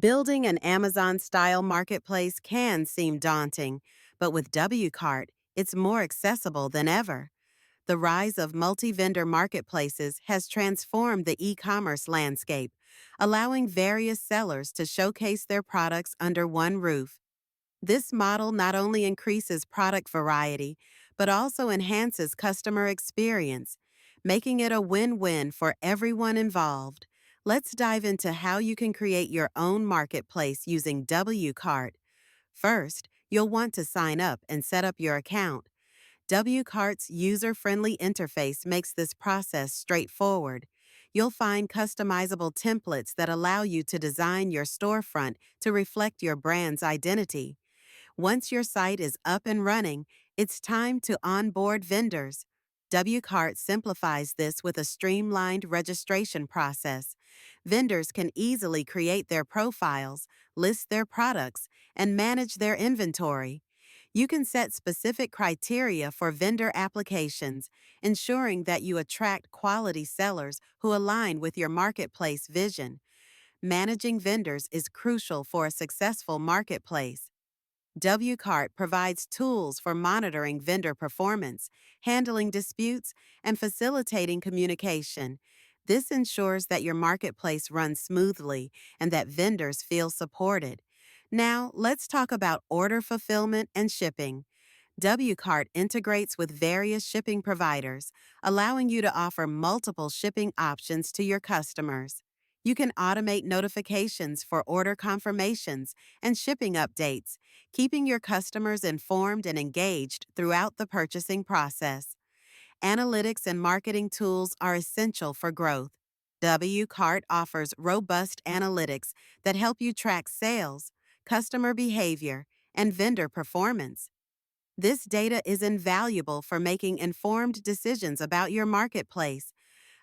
Building an Amazon-style marketplace can seem daunting, but with Wcart, it's more accessible than ever. The rise of multi-vendor marketplaces has transformed the e-commerce landscape, allowing various sellers to showcase their products under one roof. This model not only increases product variety, but also enhances customer experience, making it a win-win for everyone involved. Let's dive into how you can create your own marketplace using Wcart. First, you'll want to sign up and set up your account. Wcart's user-friendly interface makes this process straightforward. You'll find customizable templates that allow you to design your storefront to reflect your brand's identity. Once your site is up and running, it's time to onboard vendors. Wcart simplifies this with a streamlined registration process. Vendors can easily create their profiles, list their products, and manage their inventory. You can set specific criteria for vendor applications, ensuring that you attract quality sellers who align with your marketplace vision. Managing vendors is crucial for a successful marketplace. Wcart provides tools for monitoring vendor performance, handling disputes, and facilitating communication. This ensures that your marketplace runs smoothly and that vendors feel supported. Now, let's talk about order fulfillment and shipping. Wcart integrates with various shipping providers, allowing you to offer multiple shipping options to your customers. You can automate notifications for order confirmations and shipping updates, keeping your customers informed and engaged throughout the purchasing process. Analytics and marketing tools are essential for growth. Wcart offers robust analytics that help you track sales, customer behavior, and vendor performance. This data is invaluable for making informed decisions about your marketplace.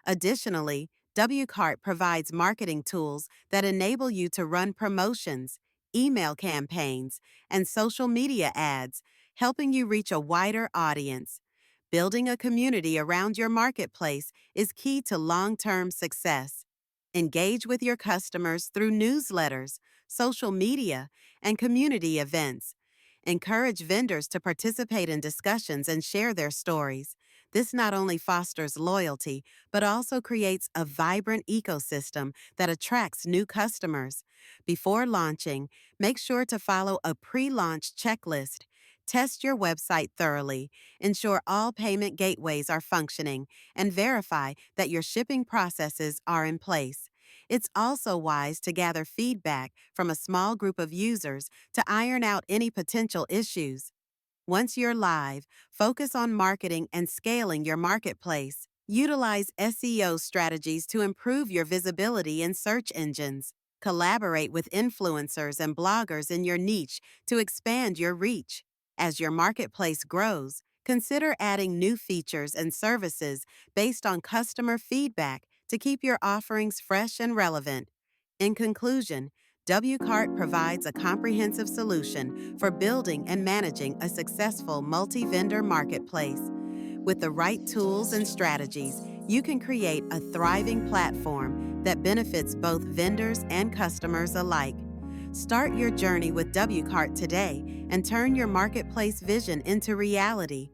Additionally, Wcart provides marketing tools that enable you to run promotions, email campaigns, and social media ads, helping you reach a wider audience. Building a community around your marketplace is key to long-term success. Engage with your customers through newsletters, social media, and community events. Encourage vendors to participate in discussions and share their stories. This not only fosters loyalty, but also creates a vibrant ecosystem that attracts new customers. Before launching, make sure to follow a pre-launch checklist. Test your website thoroughly, ensure all payment gateways are functioning, and verify that your shipping processes are in place. It's also wise to gather feedback from a small group of users to iron out any potential issues. Once you're live, focus on marketing and scaling your marketplace. Utilize SEO strategies to improve your visibility in search engines. Collaborate with influencers and bloggers in your niche to expand your reach. As your marketplace grows, consider adding new features and services based on customer feedback to keep your offerings fresh and relevant. In conclusion, Wcart provides a comprehensive solution for building and managing a successful multi-vendor marketplace. With the right tools and strategies, you can create a thriving platform that benefits both vendors and customers alike. Start your journey with Wcart today and turn your marketplace vision into reality.